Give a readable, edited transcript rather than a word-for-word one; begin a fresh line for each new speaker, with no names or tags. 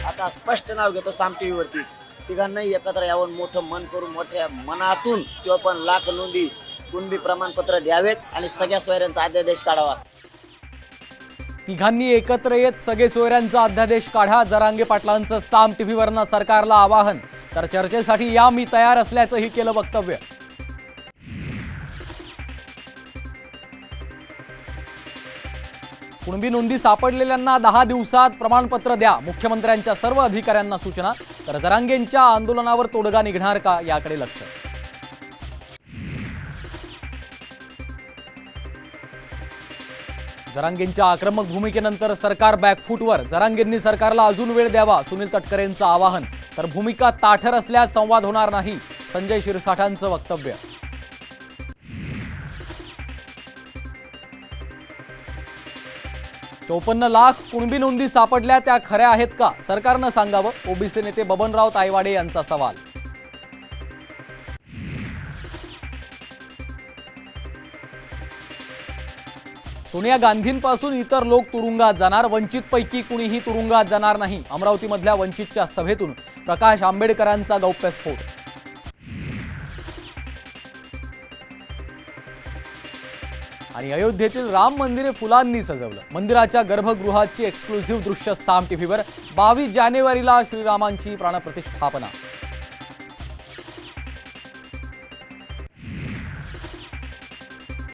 आता स्पष्ट नाव घेतो साम टीव्ही वरती, तिघांनाही एकत्र यावं, मोठं मन करून मोठ्या मनातून 54 लाख नोंदी कुणबी प्रमाणपत्र द्यावेत आणि सगळ्या सोयऱ्यांचा अध्यादेश काढावा।
तिघांनी एकत्र येत सगळे सोयऱ्यांचा अध्यादेश काढा, जरांगे पाटलांचं साम टीव्हीवरनं सरकारला आवाहन। तर चर्चेसाठी या मी तयार असल्याचंही केलं वक्तव्य। कुणबी नोंदी सापडलेल्यांना 10 दिवसात प्रमाणपत्र द्या, मुख्यमंत्र्यांच्या सर्व अधिकाऱ्यांना सूचना। तर जरांगेंच्या आंदोलनावर तोडगा निघणार का याकडे लक्ष। जरांगेंच्या आक्रमक भूमिकेनंतर सरकार बॅकफूटवर, जरांगेंनी सरकारला अजून वेळ द्यावा, सुनील तटकरेंचं आवाहन। तर भूमिका ताठर असल्यास संवाद होणार नाही, संजय शिरसाठांचं वक्तव्य। 54 लाख कुणबी नोंदी सापडल्या, त्या खऱ्या आहेत का, सरकारनं सांगावं, ओबीसी नेते बबनराव तायवाडे यांचा सवाल। सोनिया गांधींपासून इतर लोक तुरुंगात जाणार, वंचितपैकी कुणीही तुरुंगात जाणार नाही, अमरावतीमधल्या वंचितच्या सभेतून प्रकाश आंबेडकरांचा गौप्यस्फोट। आणि अयोध्येतील राम मंदिर फुलांनी सजवलं, मंदिराच्या गर्भगृहाची एक्सक्लुझिव्ह दृश्य साम टीव्हीवर। 22 जानेवारीला श्रीरामांची प्राणप्रतिष्ठापना।